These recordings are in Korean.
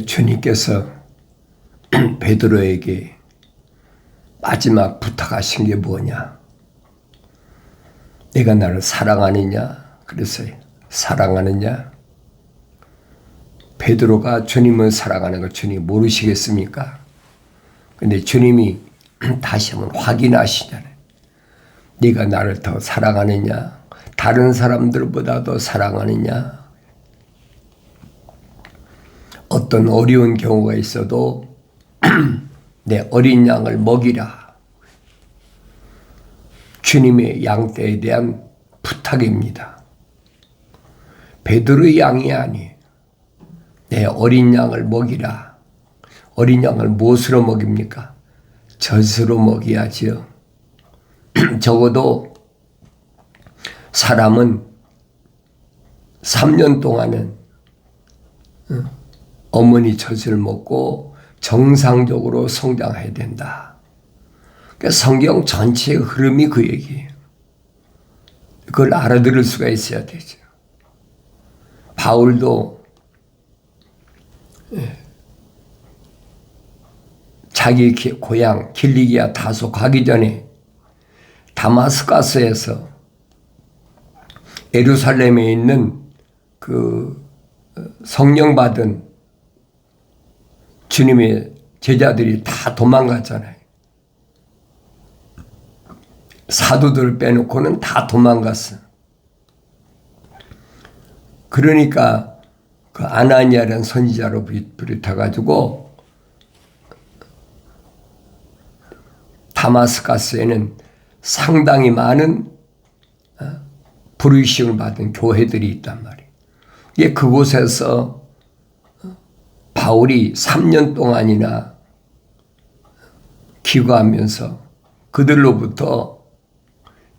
주님께서 베드로에게 마지막 부탁하신 게 뭐냐? 내가 나를 사랑하느냐? 그랬어요. 사랑하느냐? 베드로가 주님을 사랑하는 걸 주님이 모르시겠습니까? 근데 주님이 다시 한번 확인하시잖아요. 네가 나를 더 사랑하느냐? 다른 사람들보다 더 사랑하느냐? 어떤 어려운 경우가 있어도 내 어린 양을 먹이라. 주님의 양떼에 대한 부탁입니다. 베드로의 양이 아니에요. 내 어린 양을 먹이라. 어린 양을 무엇으로 먹입니까? 젖으로 먹여야지요. 적어도 사람은 3년 동안은 어머니 젖을 먹고 정상적으로 성장해야 된다. 그러니까 성경 전체의 흐름이 그 얘기예요. 그걸 알아들을 수가 있어야 되죠. 바울도 자기 고향 길리기아 다소 가기 전에 다마스커스에서 예루살렘에 있는 그 성령 받은 주님의 제자들이 다 도망갔잖아요. 사도들 빼놓고는 다 도망갔어. 그러니까 그 아나니아라는 선지자로 비롯해가지고 다마스커스에는 상당히 많은 부르심을 받은 교회들이 있단 말이에요. 이게 그곳에서 바울이 3년 동안이나 기거하면서 그들로부터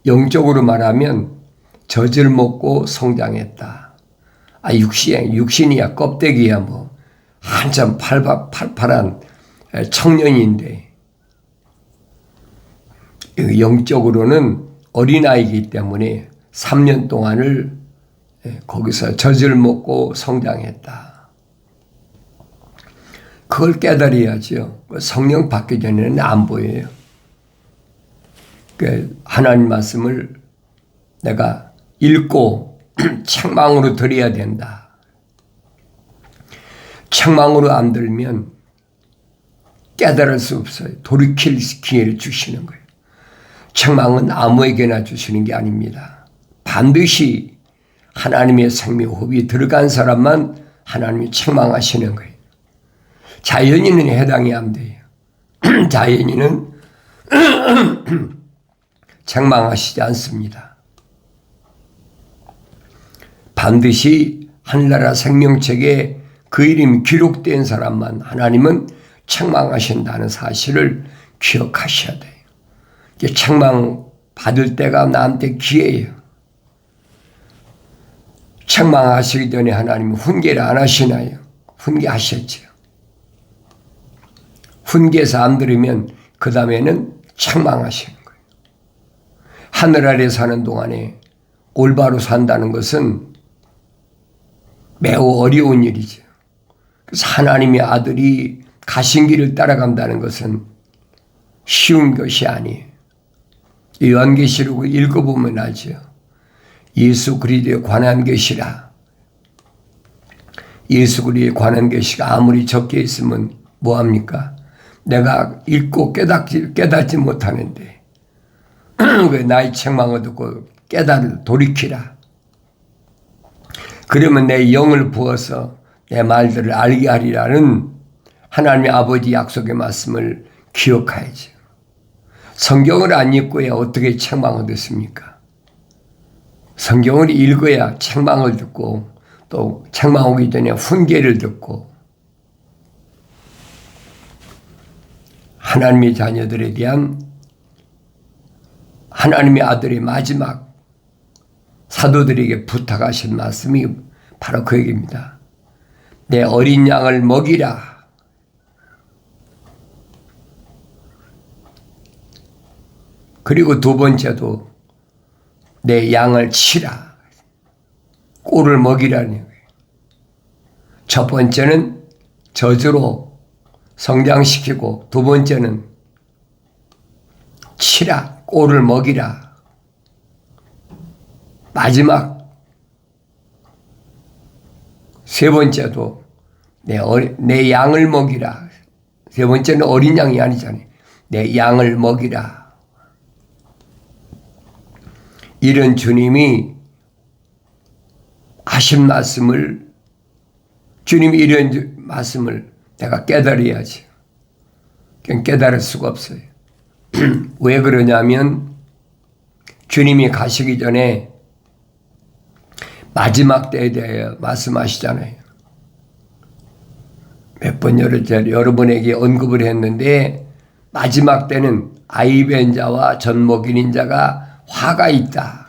영적으로 말하면 젖을 먹고 성장했다. 육신이야 껍데기야 뭐 한참 팔팔한 청년인데 영적으로는 어린아이이기 때문에 3년 동안을 거기서 젖을 먹고 성장했다. 그걸 깨달아야죠. 성령 받기 전에는 안 보여요. 하나님 말씀을 내가 읽고 책망으로 들어야 된다. 책망으로 안 들면 깨달을 수 없어요. 돌이킬 기회를 주시는 거예요. 책망은 아무에게나 주시는 게 아닙니다. 반드시 하나님의 생명호흡이 들어간 사람만 하나님이 책망하시는 거예요. 자연인은 해당이 안 돼요. 자연인은 책망하시지 않습니다. 반드시 하늘나라 생명책에 그 이름이 기록된 사람만 하나님은 책망하신다는 사실을 기억하셔야 돼요. 책망 받을 때가 나한테 기회예요. 책망하시기 전에 하나님은 훈계를 안 하시나요? 훈계하셨죠. 훈계해서 안 들으면 그 다음에는 책망하시는 거예요. 하늘 아래 사는 동안에 올바로 산다는 것은 매우 어려운 일이죠. 그래서 하나님의 아들이 가신 길을 따라간다는 것은 쉬운 것이 아니에요. 요한계시록을 읽어보면 알죠. 예수 그리스도에 관한 것이라. 예수 그리스도에 관한 것이가 아무리 적게 있으면 뭐합니까? 내가 읽고 깨닫지 못하는데 왜 나의 책망을 듣고 돌이키라. 그러면 내 영을 부어서 내 말들을 알게 하리라는 하나님의 아버지 약속의 말씀을 기억해야죠. 성경을 안 읽고야 어떻게 책망을 듣습니까? 성경을 읽어야 책망을 듣고 또 책망 오기 전에 훈계를 듣고 하나님의 자녀들에 대한 하나님의 아들의 마지막 사도들에게 부탁하신 말씀이 바로 그 얘기입니다. 내 어린 양을 먹이라. 그리고 두 번째도 내 양을 치라. 꼴을 먹이라는 거예요. 첫 번째는 저주로 성장시키고, 두 번째는 치라, 꼴을 먹이라. 마지막 세 번째도 내 양을 먹이라. 세 번째는 어린 양이 아니잖아요. 내 양을 먹이라. 이런 주님이 하신 말씀을, 주님이 이런 말씀을 내가 깨달아야지. 그냥 깨달을 수가 없어요. 왜 그러냐면 주님이 가시기 전에 마지막 때에 대해 말씀하시잖아요. 몇 번 여러분에게 언급을 했는데, 마지막 때는 아이벤 자와 젖먹이는 자가 화가 있다.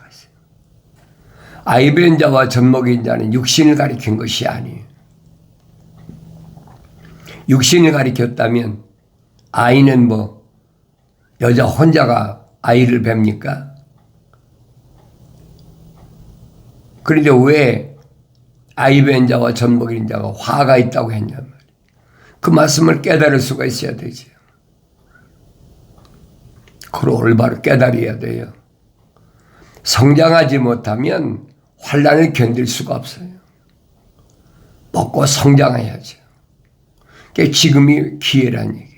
아이벤 자와 젖먹이는 자는 육신을 가리킨 것이 아니에요. 육신을 가리켰다면 아이는 뭐 여자 혼자가 아이를 뵙니까? 그런데 왜 아이벤 자와 젖먹이는 자가 화가 있다고 했냔 말이에요. 그 말씀을 깨달을 수가 있어야 되지. 그걸 올바로 깨달아야 돼요. 성장하지 못하면 환난을 견딜 수가 없어요. 먹고 성장해야죠. 그게 지금이 기회란 얘기예요.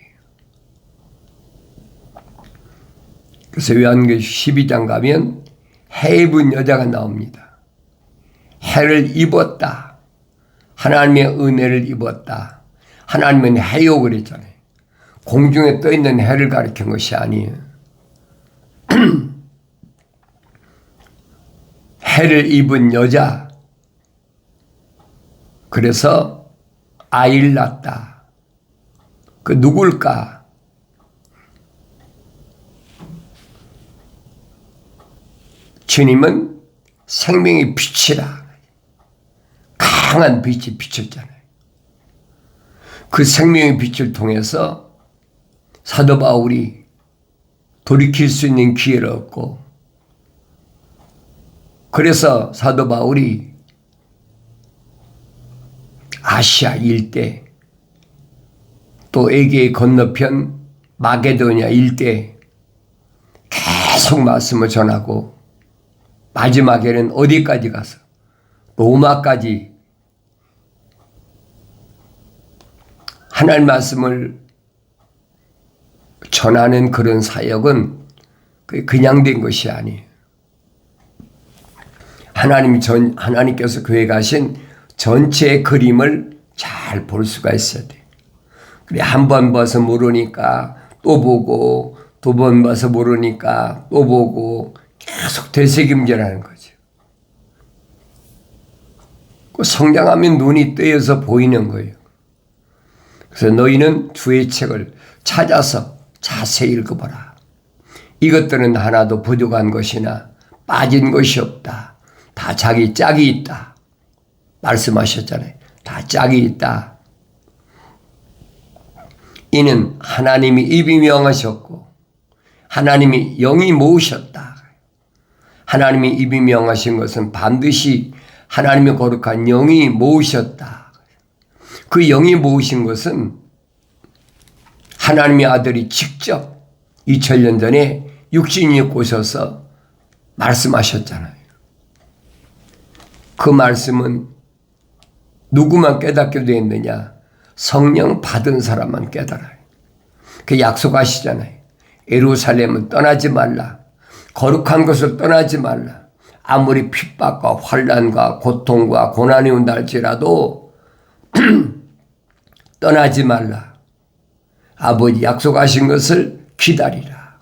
그래서 요한계시록 12장 가면 해 입은 여자가 나옵니다. 해를 입었다. 하나님의 은혜를 입었다. 하나님은 해요 그랬잖아요. 공중에 떠있는 해를 가리킨 것이 아니에요. 해를 입은 여자. 그래서 아이를 낳았다. 그 누굴까? 주님은 생명의 빛이라. 강한 빛이 비쳤잖아요. 그 생명의 빛을 통해서 사도 바울이 돌이킬 수 있는 기회를 얻고, 그래서 사도 바울이 아시아 일대, 또 에게의 건너편 마게도냐 일대 계속 말씀을 전하고, 마지막에는 어디까지 가서 로마까지 하나님 말씀을 전하는 그런 사역은 그냥 된 것이 아니에요. 하나님께서 교회 가신 전체의 그림을 잘 볼 수가 있어야 돼요. 그래, 한 번 봐서 모르니까 또 보고, 두 번 봐서 모르니까 또 보고, 계속 되새김질하는 거죠. 성장하면 눈이 뜨여서 보이는 거예요. 그래서 너희는 주의 책을 찾아서 자세히 읽어보라. 이것들은 하나도 부족한 것이나 빠진 것이 없다. 다 자기 짝이 있다. 말씀하셨잖아요. 다 짝이 있다. 이는 하나님이 입이 명하셨고 하나님이 영이 모으셨다. 하나님이 입이 명하신 것은 반드시 하나님의 거룩한 영이 모으셨다. 그 영이 모으신 것은 하나님의 아들이 직접 2000년 전에 육신이 오셔서 말씀하셨잖아요. 그 말씀은 누구만 깨닫게 되어 있느냐? 성령 받은 사람만 깨달아요. 그 약속하시잖아요. 예루살렘은 떠나지 말라. 거룩한 것을 떠나지 말라. 아무리 핍박과 환난과 고통과 고난이 온다 할지라도 떠나지 말라. 아버지 약속하신 것을 기다리라.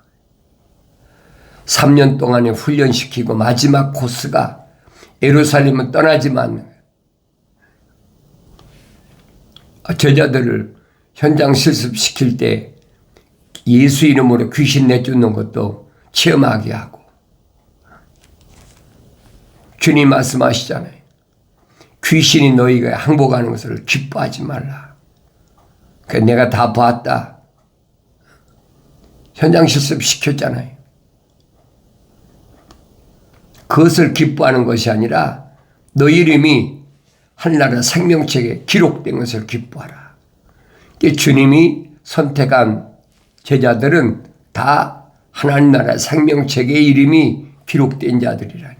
3년 동안에 훈련시키고 마지막 코스가 예루살렘은 떠나지 말는 거예요. 제자들을 현장 실습시킬 때 예수 이름으로 귀신 내쫓는 것도 체험하게 하고, 주님 말씀하시잖아요. 귀신이 너희가 항복하는 것을 기뻐하지 말라. 그래서 내가 다 봤다. 현장 실습시켰잖아요. 그것을 기뻐하는 것이 아니라 너희 이름이 하늘나라 생명책에 기록된 것을 기뻐하라. 주님이 선택한 제자들은 다 하나님 나라 생명책의 이름이 기록된 자들이라니.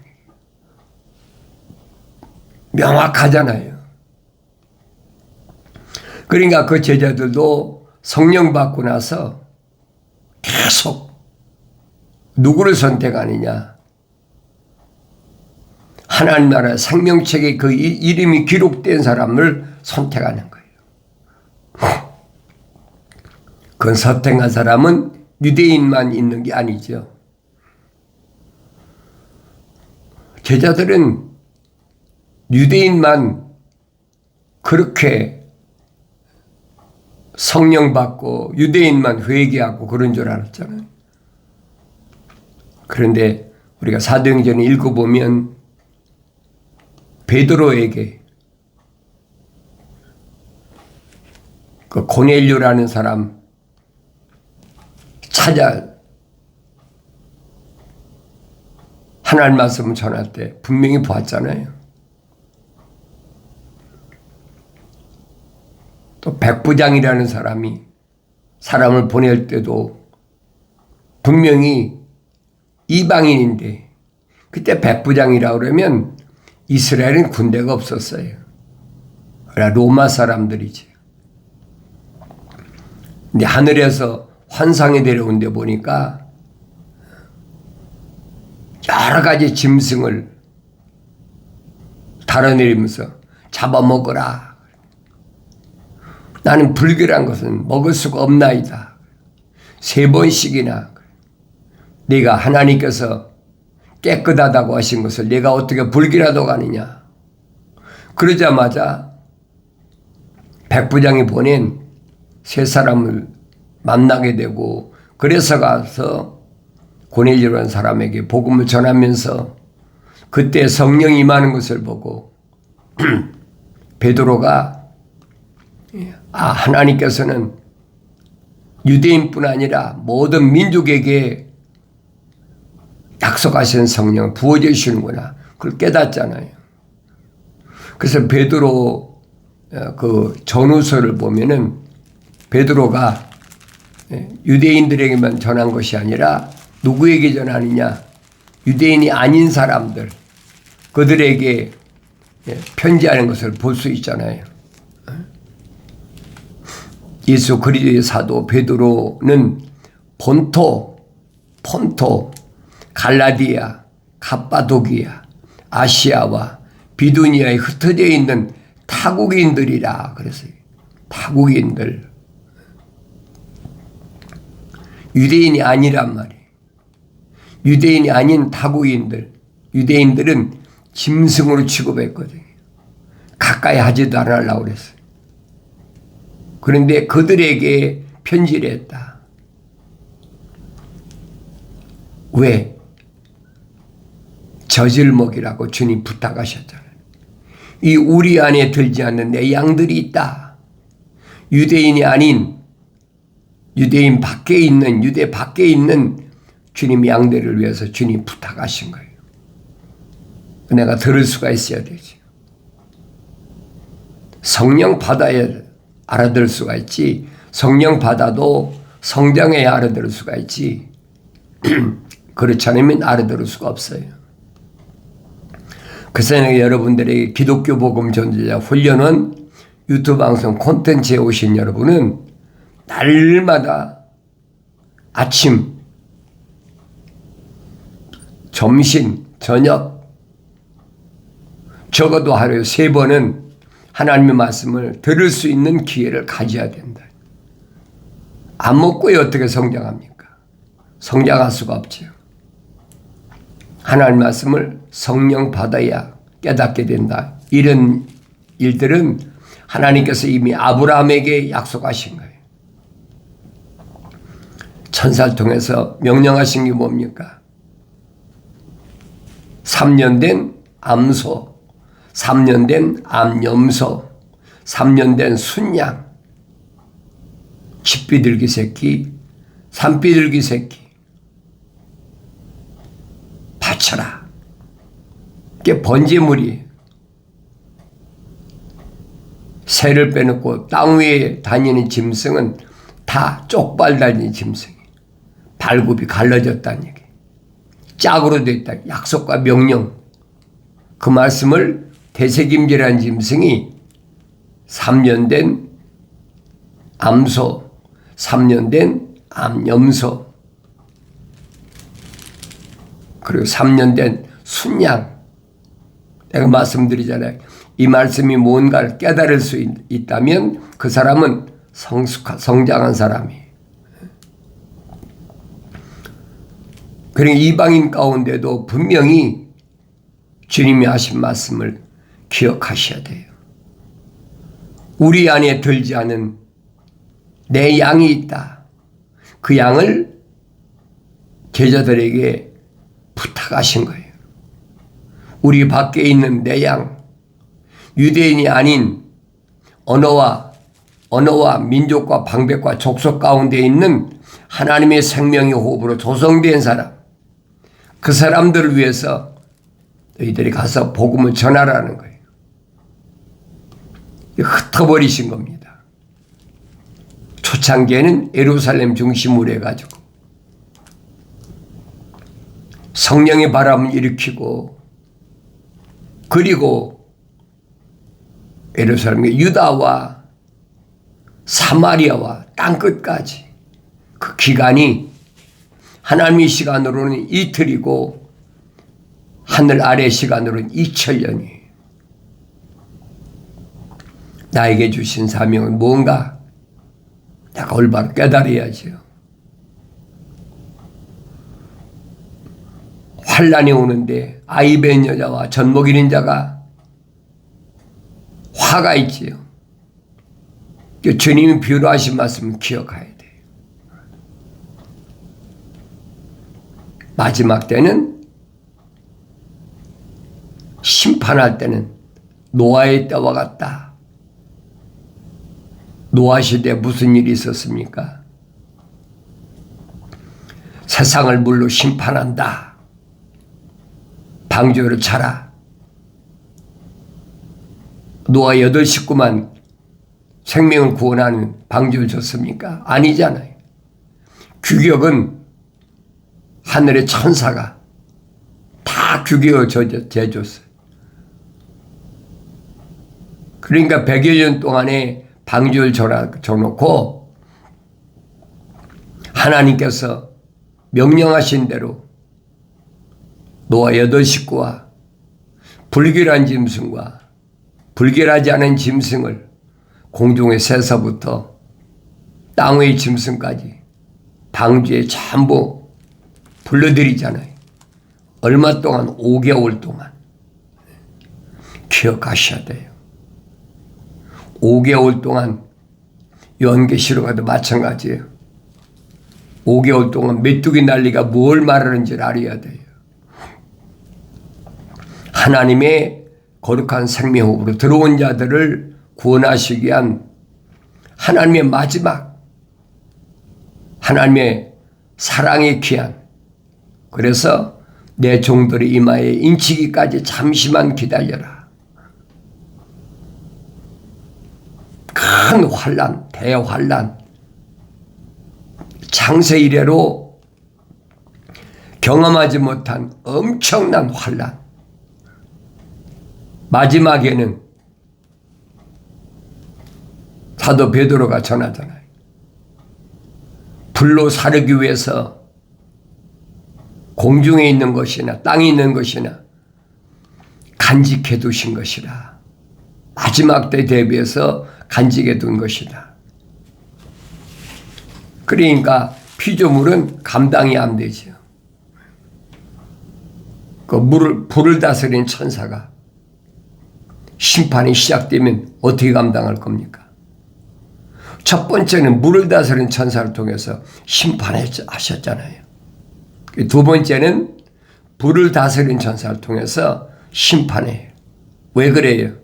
명확하잖아요. 그러니까 그 제자들도 성령 받고 나서 계속 누구를 선택하느냐? 하나님 나라 생명책에 그 이름이 기록된 사람을 선택하는 거예요. 그 선택한 사람은 유대인만 있는 게 아니죠. 제자들은 유대인만 그렇게 성령 받고 유대인만 회개하고 그런 줄 알았잖아요. 그런데 우리가 사도행전을 읽어보면 베드로에게 그 고넬료라는 사람 찾아 하나님 말씀을 전할 때 분명히 보았잖아요. 또 백부장이라는 사람이 사람을 보낼 때도 분명히 이방인인데, 그때 백부장이라고 그러면 이스라엘은 군대가 없었어요. 로마 사람들이지. 근데 하늘에서 환상이 내려온 데 보니까 여러 가지 짐승을 달아내리면서 잡아먹어라. 나는 불결한 것은 먹을 수가 없나이다. 3번씩이나 네가 하나님께서 깨끗하다고 하신 것을 내가 어떻게 불결하다고 하느냐. 그러자마자 백부장이 보낸 3사람을 만나게 되고, 그래서 가서 고넬료라는 사람에게 복음을 전하면서 그때 성령이 임하는 것을 보고 베드로가 하나님께서는 유대인뿐 아니라 모든 민족에게 약속하신 성령을 부어져 주시는구나. 그걸 깨닫잖아요. 그래서 베드로 그 전후서를 보면은 베드로가 유대인들에게만 전한 것이 아니라 누구에게 전하느냐? 유대인이 아닌 사람들, 그들에게 편지하는 것을 볼 수 있잖아요. 예수 그리스도의 사도 베드로는 본토, 갈라디아, 갑바도기아, 아시아와 비두니아에 흩어져 있는 타국인들이라 그랬어요. 타국인들. 유대인이 아니란 말이에요. 유대인이 아닌 타국인들. 유대인들은 짐승으로 취급했거든요. 가까이 하지도 않으려고 그랬어요. 그런데 그들에게 편지를 했다. 왜? 젖을 먹이라고 주님 부탁하셨잖아요. 이 우리 안에 들지 않는 내 양들이 있다. 유대인이 아닌 유대인 밖에 있는, 유대 밖에 있는 주님 양들을 위해서 주님 부탁하신 거예요. 내가 들을 수가 있어야 되지. 성령 받아야 알아들을 수가 있지. 성령 받아도 성장해야 알아들을 수가 있지. 그렇지 않으면 알아들을 수가 없어요. 그래서 여러분들에게 기독교 복음 전도자 훈련은 유튜브 방송 콘텐츠에 오신 여러분은 날마다 아침, 점심, 저녁 적어도 하루에 3번은 하나님의 말씀을 들을 수 있는 기회를 가져야 된다. 안 먹고요 어떻게 성장합니까? 성장할 수가 없죠. 하나님의 말씀을 성령 받아야 깨닫게 된다. 이런 일들은 하나님께서 이미 아브라함에게 약속하신 거예요. 천사를 통해서 명령하신 게 뭡니까? 3년 된 암소, 3년 된 암염소, 3년 된 순양, 칡비둘기 새끼, 산비둘기 새끼 바쳐라. 이게 번제물이에요. 새를 빼놓고 땅 위에 다니는 짐승은 다 쪽발 달린 짐승이 발굽이 갈라졌다는 얘기. 짝으로 되어 있다. 약속과 명령. 그 말씀을 되새김질한 짐승이 3년 된 암소, 3년 된 암염소, 그리고 3년 된 순양. 내가 말씀드리잖아요. 이 말씀이 뭔가를 깨달을 수 있다면 그 사람은 성장한 사람이에요. 그러니까 이방인 가운데도 분명히 주님이 하신 말씀을 기억하셔야 돼요. 우리 안에 들지 않은 내 양이 있다. 그 양을 제자들에게 부탁하신 거예요. 우리 밖에 있는 내 양, 유대인이 아닌 언어와 민족과 방백과 족속 가운데 있는 하나님의 생명의 호흡으로 조성된 사람, 그 사람들을 위해서 너희들이 가서 복음을 전하라는 거예요. 흩어버리신 겁니다. 초창기에는 예루살렘 중심으로 해가지고 성령의 바람을 일으키고, 그리고 예루살렘의 유다와 사마리아와 땅끝까지 그 기간이 하나님의 시간으로는 이틀이고 하늘 아래 시간으로는 2000년이에요. 나에게 주신 사명은 뭔가 내가 올바로 깨달아야지요. 환란이 오는데 아이 뵌 여자와 젖 먹이는 자가 화가 있지요. 주님이 비유로 하신 말씀을 기억해야 돼요. 마지막 때는, 심판할 때는 노아의 때와 같다. 노아 시대에 무슨 일이 있었습니까? 세상을 물로 심판한다. 방주를 차라. 노아 8 식구만 생명을 구원하는 방주를 줬습니까? 아니잖아요. 규격은 하늘의 천사가 다 규격을 재줬어요. 그러니까 100여 년 동안에 방주를 줘놓고 하나님께서 명령하신 대로 노아 8 식구와 불결한 짐승과 불결하지 않은 짐승을 공중의 새서부터 땅 위의 짐승까지 방주에 전부 불러들이잖아요. 얼마 동안? 5개월 동안. 기억하셔야 돼요. 5개월 동안 요한계시록과도 마찬가지예요. 5개월 동안 메뚜기 난리가 뭘 말하는지를 알아야 돼요. 하나님의 거룩한 생명으로 들어온 자들을 구원하시기 위한 하나님의 마지막, 하나님의 사랑의 기한. 그래서 내 종들의 이마에 인치기까지 잠시만 기다려라. 큰 환란, 대환란, 창세 이래로 경험하지 못한 엄청난 환란. 마지막에는 사도 베드로가 전하잖아요. 불로 사르기 위해서 공중에 있는 것이나 땅에 있는 것이나 간직해 두신 것이라. 마지막 때 대비해서 간직해 둔 것이다. 그러니까 피조물은 감당이 안 되죠. 그 불을 다스리는 천사가 심판이 시작되면 어떻게 감당할 겁니까? 첫 번째는 물을 다스리는 천사를 통해서 심판하셨잖아요. 두 번째는 불을 다스리는 천사를 통해서 심판해요. 왜 그래요?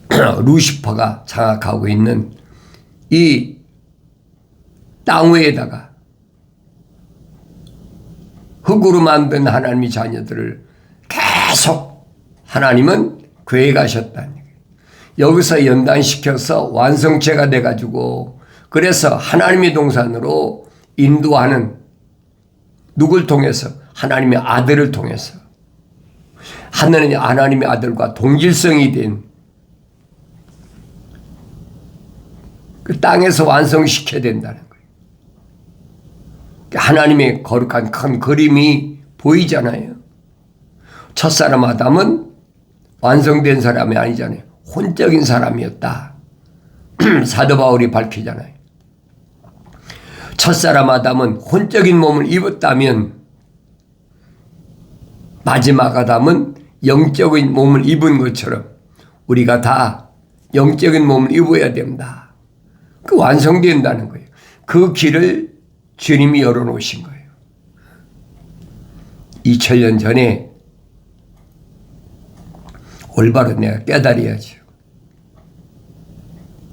루시퍼가 장악하고 있는 이 땅 위에다가 흙으로 만든 하나님의 자녀들을 계속 하나님은 교회 가셨다는 얘기예요. 여기서 연단시켜서 완성체가 돼가지고 그래서 하나님의 동산으로 인도하는 누굴 통해서? 하나님의 아들을 통해서. 하나님의 아들과 동질성이 된 그 땅에서 완성시켜야 된다는 거예요. 하나님의 거룩한 큰 그림이 보이잖아요. 첫사람 아담은 완성된 사람이 아니잖아요. 혼적인 사람이었다. 사도 바울이 밝히잖아요. 첫사람 아담은 혼적인 몸을 입었다면 마지막 아담은 영적인 몸을 입은 것처럼 우리가 다 영적인 몸을 입어야 된다. 그 완성된다는 거예요. 그 길을 주님이 열어놓으신 거예요. 2000년 전에 올바로 내가 깨달아야죠.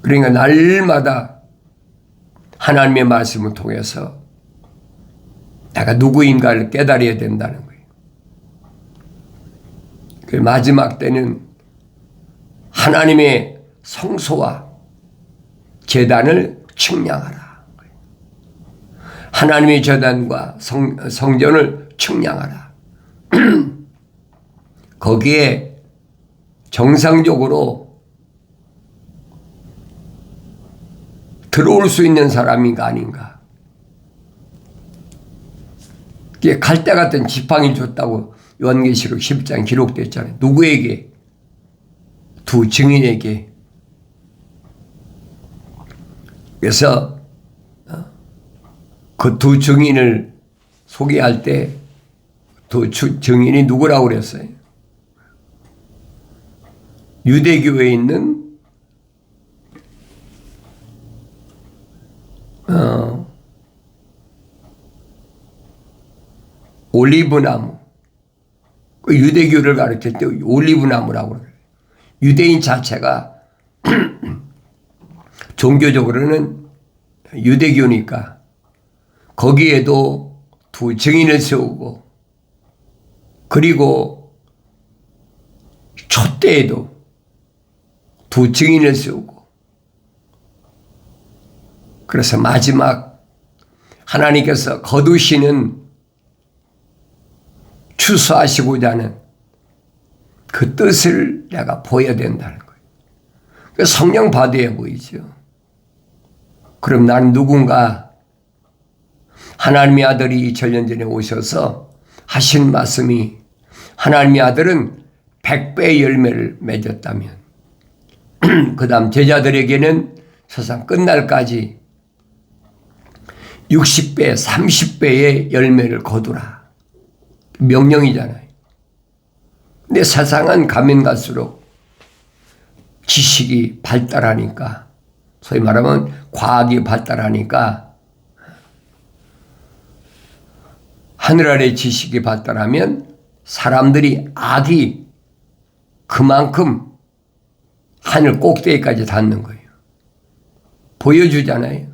그러니까 날마다 하나님의 말씀을 통해서 내가 누구인가를 깨달아야 된다는 거예요. 그 마지막 때는 하나님의 성소와 제단을 측량하라. 하나님의 제단과 성전을 측량하라. 거기에 정상적으로 들어올 수 있는 사람인가 아닌가. 이게 갈대 같은 지팡이 줬다고 요한계시록 10장 기록됐잖아요. 누구에게? 두 증인에게. 그래서 그 두 증인을 소개할 때 두 증인이 누구라고 그랬어요? 유대교에 있는 올리브나무. 그 유대교를 가르칠 때 올리브나무라고 그래요. 유대인 자체가 종교적으로는 유대교니까 거기에도 두 증인을 세우고 그리고 촛대에도 두 증인을 세우고 그래서 마지막 하나님께서 거두시는 추수하시고자 하는 그 뜻을 내가 보여야 된다는 거예요. 성령 받아야 보이죠. 그럼 나는 누군가? 하나님의 아들이 2000년 전에 오셔서 하신 말씀이 하나님의 아들은 100배의 열매를 맺었다면 그 다음 제자들에게는 세상 끝날까지 60배, 30배의 열매를 거두라. 명령이잖아요. 근데 세상은 가면 갈수록 지식이 발달하니까 소위 말하면 과학이 발달하니까 하늘 아래 지식이 발달하면 사람들이 악이 그만큼 하늘 꼭대기까지 닿는 거예요. 보여주잖아요.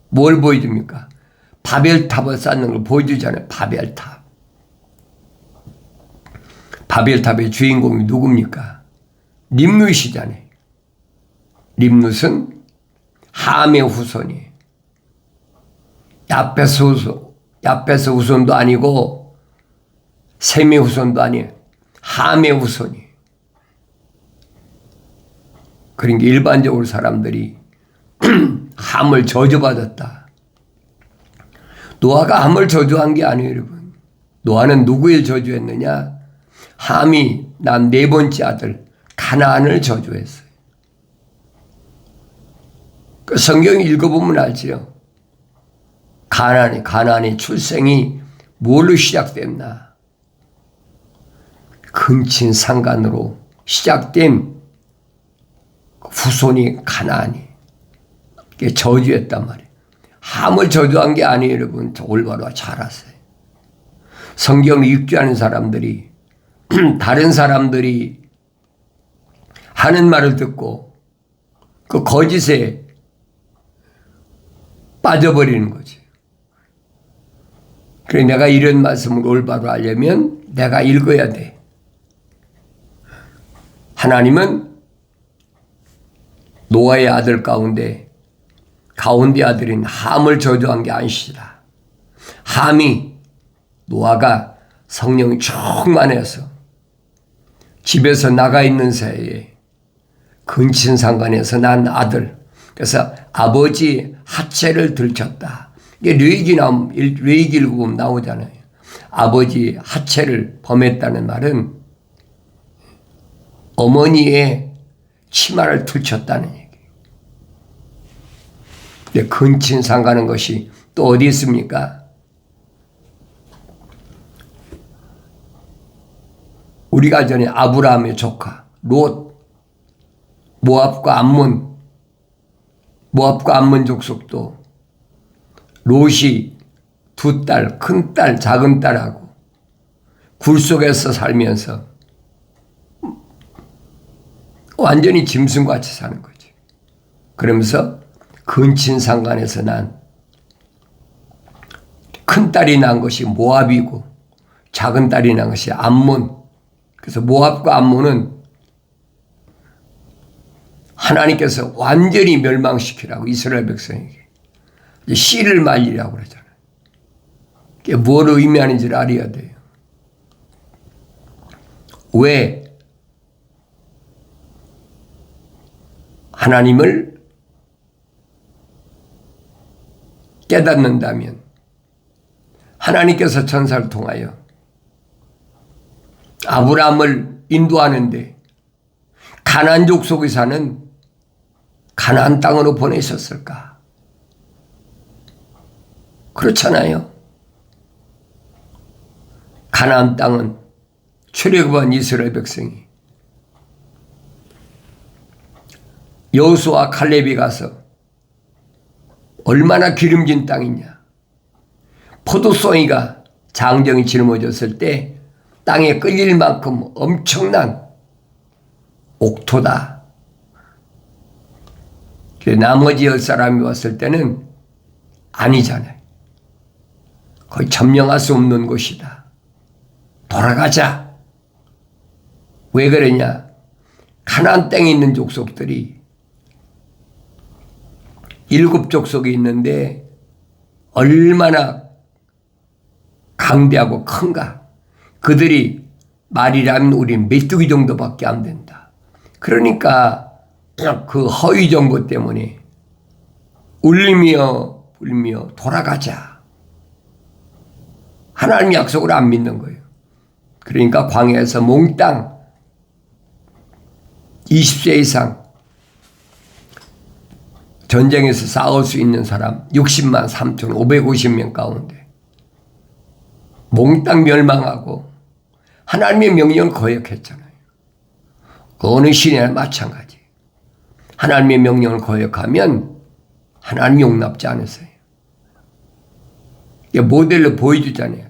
뭘 보여줍니까? 바벨탑을 쌓는 걸 보여주잖아요. 바벨탑. 바벨탑의 주인공이 누굽니까? 림룻이잖아요. 림룻은 함의 후손이에요. 야페스 후손도 아니고 셈의 후손도 아니에요. 함의 후손이에요. 그러니까 일반적으로 사람들이 함을 저주받았다. 노아가 함을 저주한 게 아니에요, 여러분. 노아는 누구를 저주했느냐? 함이 난 네 번째 아들 가나안을 저주했어요. 그 성경 읽어보면 알지요. 가나안의 출생이 뭘로 시작됐나? 근친 상간으로 시작된 후손이 가나안이 저주했단 말이에요. 함을 저주한 게 아니에요, 여러분. 올바로 잘 아세요. 성경을 읽지 않은 사람들이 다른 사람들이 하는 말을 듣고 그 거짓에 빠져버리는 거지. 그래 내가 이런 말씀을 올바로 하려면 내가 읽어야 돼. 하나님은 노아의 아들 가운데 아들인 함을 저주한 게 아니시라. 함이 노아가 성령이 충만해서 집에서 나가 있는 새에 근친상간에서 난 아들, 그래서 아버지 하체를 들쳤다. 이게 뇌기 읽으면 나오잖아요. 아버지 하체를 범했다는 말은 어머니의 치마를 들쳤다는 얘기예요. 근데 근친상가는 것이 또 어디 있습니까? 우리가 전에 아브라함의 조카 롯, 모압과 암몬 족속도 롯이 두 딸, 큰 딸, 작은 딸하고 굴 속에서 살면서 완전히 짐승같이 사는 거지. 그러면서 근친상간에서 난 큰 딸이 난 것이 모압이고 작은 딸이 난 것이 암몬. 그래서 모압과 암몬은 하나님께서 완전히 멸망시키라고 이스라엘 백성에게 씨를 말리라고 그러잖아요. 그게 뭘 의미하는지를 알아야 돼요. 왜 하나님을 깨닫는다면 하나님께서 천사를 통하여 아브라함을 인도하는데 가나안 족속에 사는 가나안 땅으로 보내셨을까? 그렇잖아요. 가나안 땅은 출애굽한 이스라엘 백성이 여호수아 칼렙이 가서 얼마나 기름진 땅이냐. 포도송이가 장정이 짊어졌을 때 땅에 끌릴 만큼 엄청난 옥토다. 나머지 10사람이 왔을 때는 아니잖아요. 거의 점령할 수 없는 곳이다. 돌아가자. 왜 그러냐? 가나안 땅에 있는 족속들이 7족속이 있는데 얼마나 강대하고 큰가. 그들이 말이라면 우린 메뚜기 정도밖에 안 된다. 그러니까 그 허위 정보 때문에 울며 불며 돌아가자. 하나님 약속을 안 믿는 거예요. 그러니까 광야에서 몽땅 20세 이상 전쟁에서 싸울 수 있는 사람 60만 3,550명 가운데 몽땅 멸망하고 하나님의 명령을 거역했잖아요. 그 어느 신이나 마찬가지. 하나님의 명령을 거역하면 하나님 용납지 않으세요. 모델로 보여주잖아요.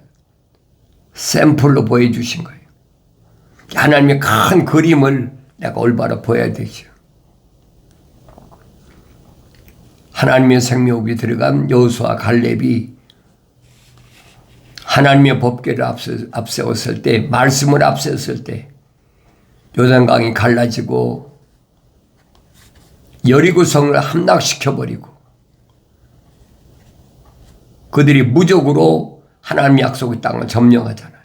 샘플로 보여주신 거예요. 하나님의 큰 그림을 내가 올바로 보여야 되죠. 하나님의 생명이 들어간 여호수아 갈렙이 하나님의 법궤를 앞세웠을 때, 말씀을 앞세웠을 때 요단강이 갈라지고 여리고성을 함락시켜버리고 그들이 무적으로 하나님의 약속의 땅을 점령하잖아요.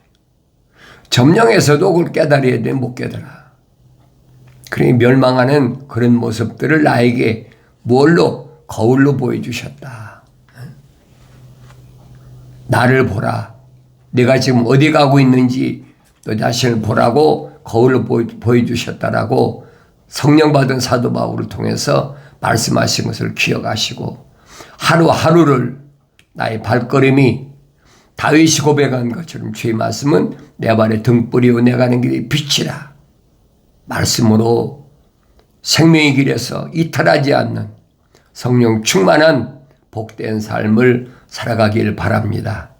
점령해서도 그걸 깨달아야 돼, 못 깨달아. 그러니 멸망하는 그런 모습들을 나에게 뭘로? 거울로 보여주셨다. 나를 보라. 내가 지금 어디 가고 있는지 너 자신을 보라고 거울로 보여주셨다라고 성령 받은 사도 바울을 통해서 말씀하신 것을 기억하시고 하루하루를 나의 발걸음이 다윗이 고백한 것처럼 주의 말씀은 내 발의 등불이요 내가 가는 길이 빛이라. 말씀으로 생명의 길에서 이탈하지 않는 성령 충만한 복된 삶을 살아가길 바랍니다.